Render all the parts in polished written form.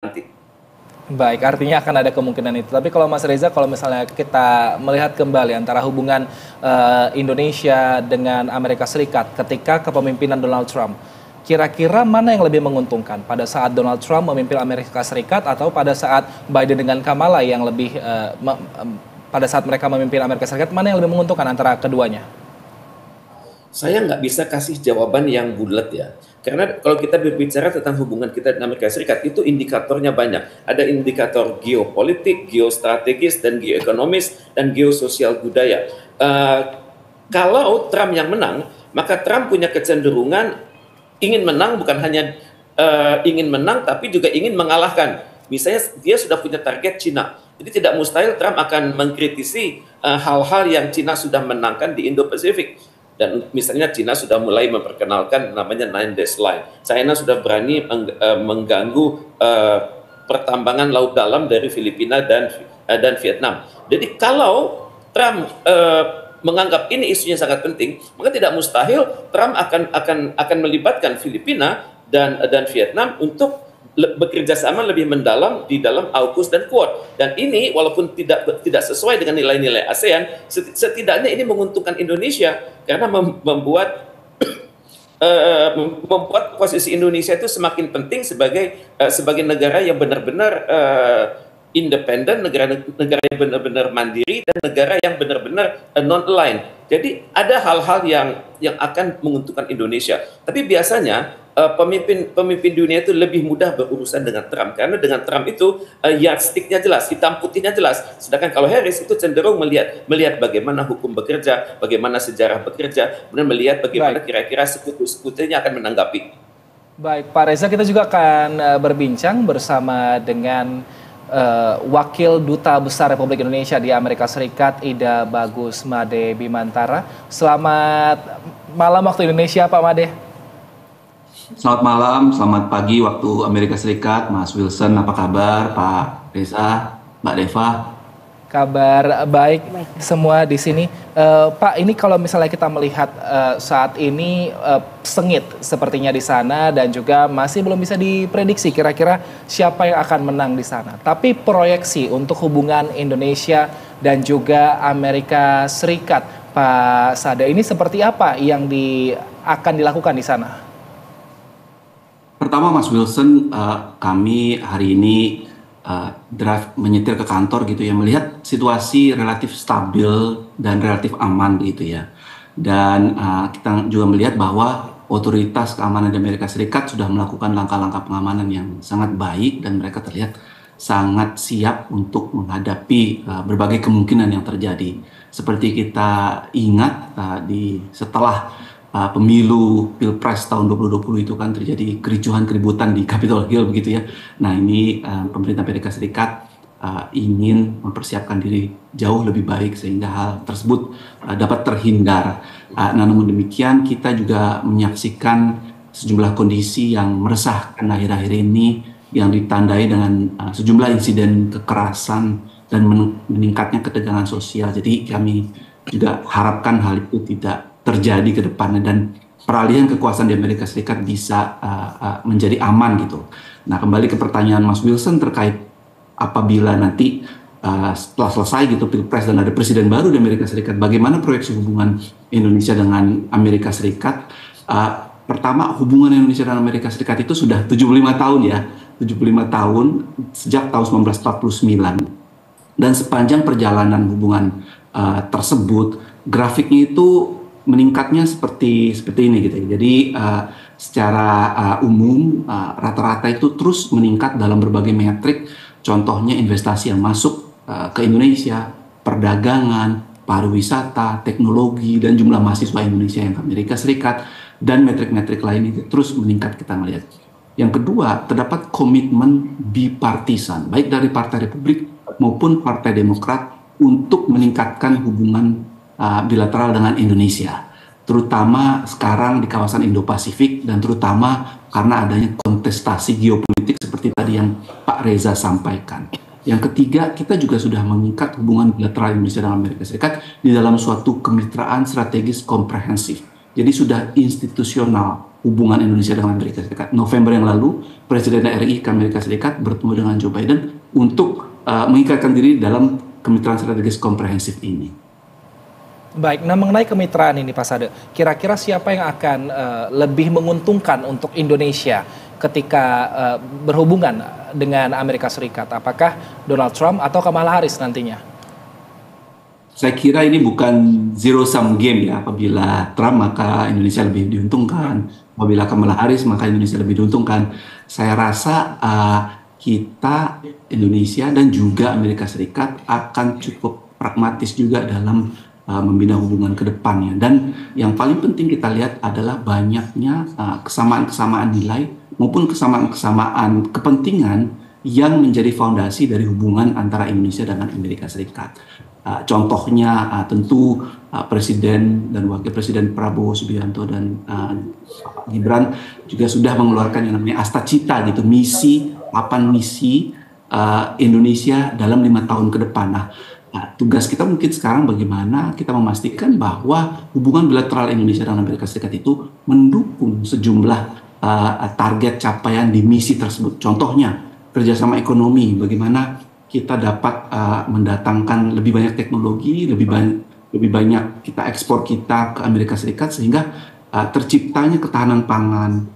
nanti. Baik, artinya akan ada kemungkinan itu. Tapi kalau Mas Reza, kalau misalnya kita melihat kembali antara hubungan Indonesia dengan Amerika Serikat ketika kepemimpinan Donald Trump, kira-kira mana yang lebih menguntungkan? Pada saat Donald Trump memimpin Amerika Serikat atau pada saat Biden dengan Kamala yang lebih pada saat mereka memimpin Amerika Serikat, mana yang lebih menguntungkan antara keduanya? Saya nggak bisa kasih jawaban yang bulat ya. Karena kalau kita berbicara tentang hubungan kita dengan Amerika Serikat, itu indikatornya banyak. Ada indikator geopolitik, geostrategis, dan geoekonomis, dan geososial budaya. Kalau Trump yang menang, maka Trump punya kecenderungan ingin menang, bukan hanya ingin menang, tapi juga ingin mengalahkan. Misalnya dia sudah punya target Cina. Jadi tidak mustahil Trump akan mengkritisi hal-hal yang Cina sudah menangkan di Indo-Pasifik. Dan misalnya Cina sudah mulai memperkenalkan namanya Nine Days Line. China sudah berani mengganggu pertambangan laut dalam dari Filipina dan Vietnam. Jadi kalau Trump menganggap ini isunya sangat penting, maka tidak mustahil Trump akan melibatkan Filipina dan Vietnam untuk bekerja sama lebih mendalam di dalam AUKUS dan Quad. Dan ini walaupun tidak sesuai dengan nilai-nilai ASEAN, setidaknya ini menguntungkan Indonesia karena membuat posisi Indonesia itu semakin penting sebagai negara yang benar-benar independen, negara yang benar-benar mandiri, dan negara yang benar-benar non-aligned. Jadi ada hal-hal yang akan menguntungkan Indonesia. Tapi biasanya pemimpin dunia itu lebih mudah berurusan dengan Trump, karena dengan Trump itu yardsticknya jelas, hitam putihnya jelas. Sedangkan kalau Harris itu cenderung melihat bagaimana hukum bekerja, bagaimana sejarah bekerja, kemudian melihat bagaimana kira-kira sekutu-sekutunya akan menanggapi. Baik, Pak Reza, kita juga akan berbincang bersama dengan Wakil Duta Besar Republik Indonesia di Amerika Serikat, Ida Bagus Made Bimantara. Selamat malam waktu Indonesia, Pak Made. Selamat malam, selamat pagi waktu Amerika Serikat, Mas Wilson, apa kabar, Pak Reza, Mbak Deva? Kabar baik semua di sini. Pak, ini kalau misalnya kita melihat saat ini sengit sepertinya di sana dan juga masih belum bisa diprediksi kira-kira siapa yang akan menang di sana. Tapi proyeksi untuk hubungan Indonesia dan juga Amerika Serikat, Pak Sade, ini seperti apa yang akan dilakukan di sana? Pertama, Mas Wilson, kami hari ini drive menyetir ke kantor gitu ya, melihat situasi relatif stabil dan relatif aman gitu ya. Dan kita juga melihat bahwa otoritas keamanan di Amerika Serikat sudah melakukan langkah-langkah pengamanan yang sangat baik dan mereka terlihat sangat siap untuk menghadapi berbagai kemungkinan yang terjadi. Seperti kita ingat setelah pemilu Pilpres tahun 2020 itu kan terjadi kericuhan-keributan di Capitol Hill begitu ya. Nah ini pemerintah Amerika Serikat ingin mempersiapkan diri jauh lebih baik sehingga hal tersebut dapat terhindar. Namun demikian kita juga menyaksikan sejumlah kondisi yang meresahkan akhir-akhir ini yang ditandai dengan sejumlah insiden kekerasan dan meningkatnya ketegangan sosial. Jadi kami juga harapkan hal itu tidak terjadi ke depannya dan peralihan kekuasaan di Amerika Serikat bisa menjadi aman gitu. Nah, kembali ke pertanyaan Mas Wilson terkait apabila nanti setelah selesai gitu Pilpres dan ada presiden baru di Amerika Serikat, bagaimana proyeksi hubungan Indonesia dengan Amerika Serikat? Pertama, hubungan Indonesia dan Amerika Serikat itu sudah 75 tahun ya, 75 tahun sejak tahun 1949. Dan sepanjang perjalanan hubungan tersebut, grafiknya itu meningkatnya seperti ini gitu. Jadi secara umum rata-rata itu terus meningkat dalam berbagai metrik. Contohnya investasi yang masuk ke Indonesia, perdagangan, pariwisata, teknologi, dan jumlah mahasiswa Indonesia yang ke Amerika Serikat dan metrik-metrik lain itu terus meningkat kita melihat. Yang kedua, terdapat komitmen bipartisan baik dari Partai Republik maupun Partai Demokrat untuk meningkatkan hubungan bilateral dengan Indonesia, terutama sekarang di kawasan Indo-Pasifik dan terutama karena adanya kontestasi geopolitik seperti tadi yang Pak Reza sampaikan. Yang ketiga, kita juga sudah mengikat hubungan bilateral Indonesia dan Amerika Serikat di dalam suatu kemitraan strategis komprehensif. Jadi sudah institusional hubungan Indonesia dengan Amerika Serikat. November yang lalu, Presiden RI ke Amerika Serikat bertemu dengan Joe Biden untuk mengikatkan diri dalam kemitraan strategis komprehensif ini. Baik, nah mengenai kemitraan ini Pak Sade, kira-kira siapa yang akan lebih menguntungkan untuk Indonesia ketika berhubungan dengan Amerika Serikat? Apakah Donald Trump atau Kamala Harris nantinya? Saya kira ini bukan zero sum game ya. Apabila Trump maka Indonesia lebih diuntungkan, apabila Kamala Harris maka Indonesia lebih diuntungkan. Saya rasa kita Indonesia dan juga Amerika Serikat akan cukup pragmatis juga dalam membina hubungan ke depannya. Dan yang paling penting kita lihat adalah banyaknya kesamaan-kesamaan nilai maupun kesamaan-kesamaan kepentingan yang menjadi fondasi dari hubungan antara Indonesia dengan Amerika Serikat. Contohnya tentu Presiden dan Wakil Presiden Prabowo Subianto dan Gibran juga sudah mengeluarkan yang namanya Asta Cita gitu, papan misi Indonesia dalam 5 tahun ke depan. Nah, tugas kita mungkin sekarang bagaimana kita memastikan bahwa hubungan bilateral Indonesia dengan Amerika Serikat itu mendukung sejumlah target capaian di misi tersebut. Contohnya kerjasama ekonomi, bagaimana kita dapat mendatangkan lebih banyak teknologi, lebih banyak kita ekspor kita ke Amerika Serikat sehingga terciptanya ketahanan pangan,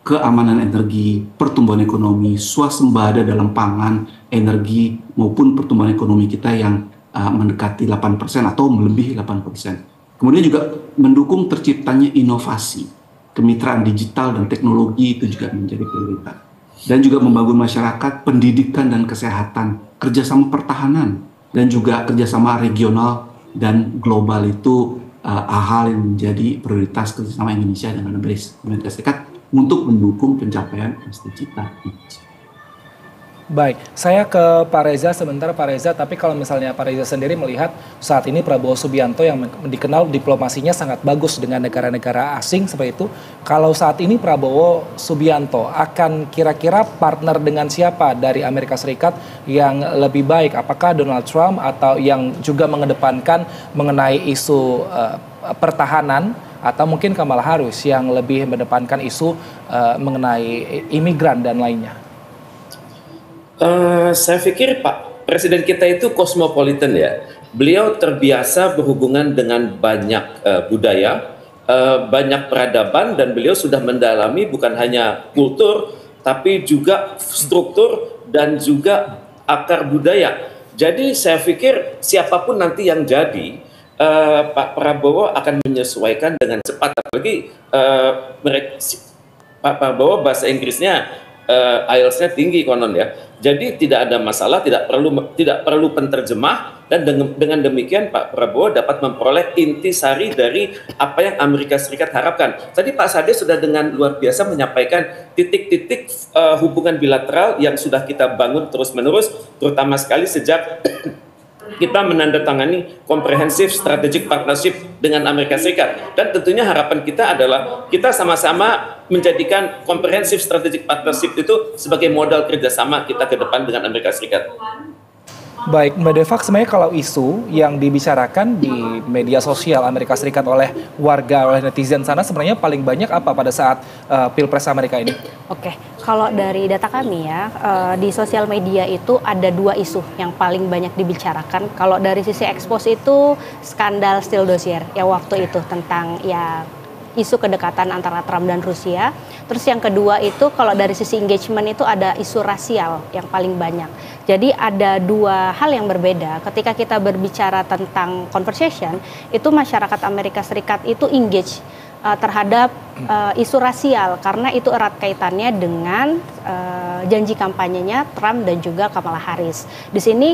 keamanan energi, pertumbuhan ekonomi, swasembada dalam pangan, energi maupun pertumbuhan ekonomi kita yang mendekati 8% atau melebihi 8%. Kemudian juga mendukung terciptanya inovasi, kemitraan digital dan teknologi itu juga menjadi prioritas. Dan juga membangun masyarakat, pendidikan dan kesehatan, kerjasama pertahanan, dan juga kerjasama regional dan global itu hal yang menjadi prioritas kerjasama Indonesia dengan Amerika Serikat untuk mendukung pencapaian cita-cita. Baik, saya ke Pak Reza sebentar Pak Reza, tapi kalau misalnya Pak Reza sendiri melihat saat ini Prabowo Subianto yang dikenal diplomasinya sangat bagus dengan negara-negara asing seperti itu, kalau saat ini Prabowo Subianto akan kira-kira partner dengan siapa dari Amerika Serikat yang lebih baik? Apakah Donald Trump atau yang juga mengedepankan mengenai isu pertahanan, atau mungkin Kamala Harris yang lebih mengedepankan isu mengenai imigran dan lainnya? Saya pikir Pak Presiden kita itu kosmopolitan ya. Beliau terbiasa berhubungan dengan banyak budaya, banyak peradaban, dan beliau sudah mendalami bukan hanya kultur, tapi juga struktur dan juga akar budaya. Jadi saya pikir siapapun nanti yang jadi, Pak Prabowo akan menyesuaikan dengan cepat. Apalagi Pak Prabowo bahasa Inggrisnya IELTS-nya tinggi konon ya. Jadi tidak ada masalah, tidak perlu penterjemah, dan dengan demikian Pak Prabowo dapat memperoleh intisari dari apa yang Amerika Serikat harapkan. Tadi Pak Sade sudah dengan luar biasa menyampaikan titik-titik hubungan bilateral yang sudah kita bangun terus-menerus, terutama sekali sejak kita menandatangani Comprehensive Strategic Partnership dengan Amerika Serikat. Dan tentunya harapan kita adalah kita sama-sama menjadikan Comprehensive Strategic Partnership itu sebagai modal kerjasama kita ke depan dengan Amerika Serikat. Baik, Mbak Deva, sebenarnya kalau isu yang dibicarakan di media sosial Amerika Serikat oleh warga, oleh netizen sana sebenarnya paling banyak apa pada saat Pilpres Amerika ini? Oke, kalau dari data kami ya, di sosial media itu ada 2 isu yang paling banyak dibicarakan. Kalau dari sisi ekspos itu skandal Steele Dossier ya waktu itu tentang ya isu kedekatan antara Trump dan Rusia. Terus yang kedua itu kalau dari sisi engagement itu ada isu rasial yang paling banyak. Jadi ada 2 hal yang berbeda. Ketika kita berbicara tentang conversation, itu masyarakat Amerika Serikat itu engage terhadap isu rasial karena itu erat kaitannya dengan janji kampanyenya Trump dan juga Kamala Harris. Di sini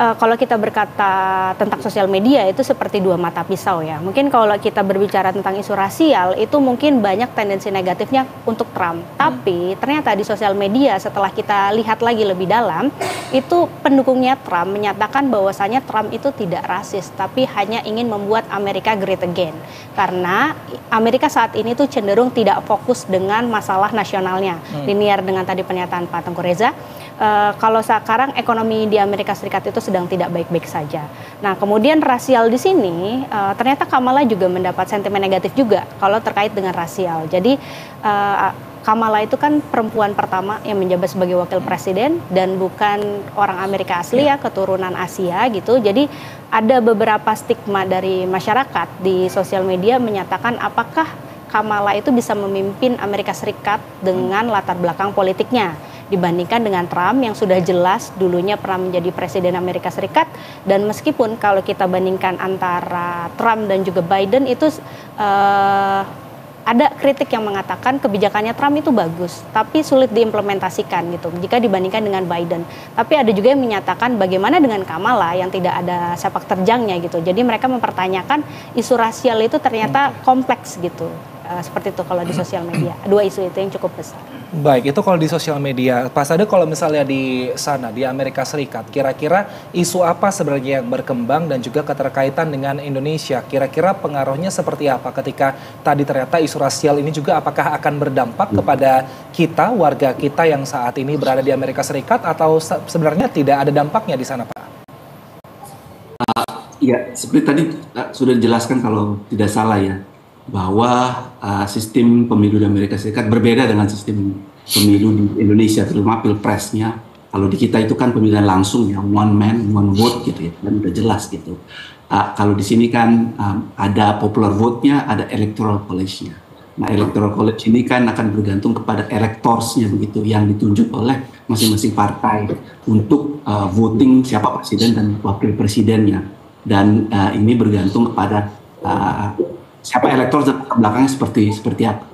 kalau kita berkata tentang sosial media itu seperti 2 mata pisau ya. Mungkin kalau kita berbicara tentang isu rasial itu mungkin banyak tendensi negatifnya untuk Trump. Tapi ternyata di sosial media setelah kita lihat lagi lebih dalam, itu pendukungnya Trump menyatakan bahwasanya Trump itu tidak rasis, tapi hanya ingin membuat Amerika great again. Karena Amerika saat ini tuh cenderung tidak fokus dengan masalah nasionalnya. Linear dengan tadi pernyataan Pak Tengku Reza. kalau sekarang ekonomi di Amerika Serikat itu sedang tidak baik-baik saja. Nah, kemudian rasial di sini ternyata Kamala juga mendapat sentimen negatif juga kalau terkait dengan rasial. Jadi Kamala itu kan perempuan pertama yang menjabat sebagai wakil presiden dan bukan orang Amerika asli ya, keturunan Asia gitu. Jadi ada beberapa stigma dari masyarakat di sosial media menyatakan apakah Kamala itu bisa memimpin Amerika Serikat dengan latar belakang politiknya dibandingkan dengan Trump yang sudah jelas dulunya pernah menjadi presiden Amerika Serikat. Dan meskipun kalau kita bandingkan antara Trump dan juga Biden itu ada kritik yang mengatakan kebijakannya Trump itu bagus tapi sulit diimplementasikan gitu jika dibandingkan dengan Biden. Tapi ada juga yang menyatakan bagaimana dengan Kamala yang tidak ada sepak terjangnya gitu. Jadi mereka mempertanyakan isu rasial itu ternyata kompleks gitu. Seperti itu kalau di sosial media. Dua isu itu yang cukup besar. Baik, itu kalau di sosial media. Pak Sade, kalau misalnya di sana, di Amerika Serikat, kira-kira isu apa sebenarnya yang berkembang dan juga keterkaitan dengan Indonesia? Kira-kira pengaruhnya seperti apa ketika tadi ternyata isu rasial ini juga apakah akan berdampak kepada kita, warga kita yang saat ini berada di Amerika Serikat, atau sebenarnya tidak ada dampaknya di sana, Pak? Ya, seperti tadi sudah dijelaskan kalau tidak salah ya, bahwa sistem pemilu di Amerika Serikat berbeda dengan sistem pemilu di Indonesia, terutama pilpresnya. Kalau di kita itu kan pemilihan langsung ya, one man, one vote gitu ya, dan udah jelas gitu. Kalau di sini kan ada popular vote-nya, ada electoral college-nya. Nah, electoral college ini kan akan bergantung kepada electors-nya begitu, yang ditunjuk oleh masing-masing partai untuk voting siapa presiden dan wakil presidennya. Dan ini bergantung kepada siapa elektor belakangnya seperti apa.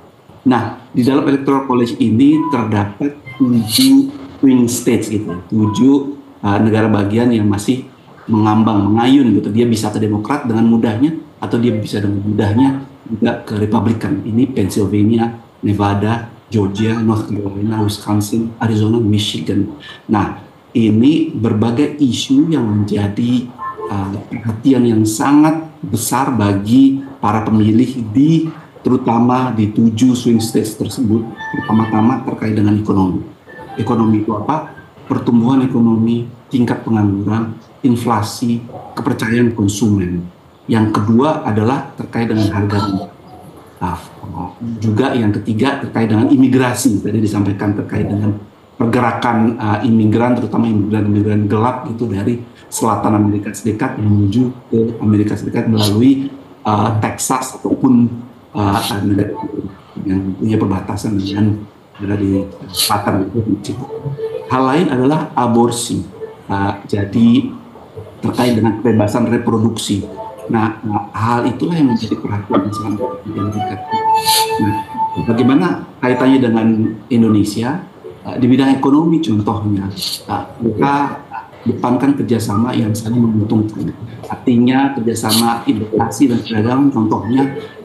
Nah, di dalam electoral college ini terdapat 7 swing states gitu, 7 negara bagian yang masih mengambang, mengayun gitu. Dia bisa ke Demokrat dengan mudahnya atau dia bisa dengan mudahnya juga ke Republikan. Ini Pennsylvania, Nevada, Georgia, North Carolina, Wisconsin, Arizona, Michigan. Nah, ini berbagai isu yang menjadi perhatian yang sangat besar bagi para pemilih terutama di 7 swing states tersebut. Pertama-tama terkait dengan ekonomi. Ekonomi itu apa? Pertumbuhan ekonomi, tingkat pengangguran, inflasi, kepercayaan konsumen. Yang kedua adalah terkait dengan harga minyak. Juga yang ketiga terkait dengan imigrasi. Tadi disampaikan terkait dengan pergerakan imigran, terutama imigran gelap itu dari selatan Amerika Serikat menuju ke Amerika Serikat melalui Texas ataupun negara yang punya perbatasan dengan negara di selatan itu. Hal lain adalah aborsi, jadi terkait dengan kebebasan reproduksi. Nah, hal itulah yang menjadi perhatian sangat penting. Nah, bagaimana kaitannya dengan Indonesia di bidang ekonomi contohnya? Kita depankan kerjasama yang saling menguntungkan. Artinya kerjasama investasi dan perdagangan contohnya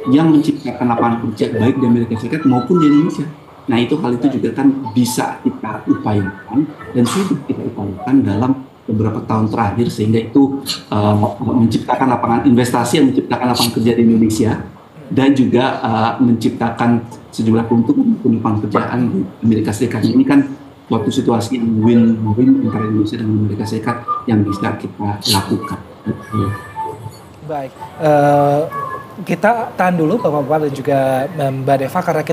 yang menciptakan lapangan kerja baik di Amerika Serikat maupun di Indonesia. Nah, hal itu juga kan bisa kita upayakan dan sudah kita upayakan dalam beberapa tahun terakhir sehingga itu menciptakan lapangan investasi yang menciptakan lapangan kerja di Indonesia dan juga menciptakan sejumlah keuntungan lapangan pekerjaan di Amerika Serikat. Ini kan suatu situasi yang win-win antara Indonesia dan Amerika Serikat yang bisa kita lakukan. Baik, kita tahan dulu Bapak-Bapak dan juga Mbak Deva karena kita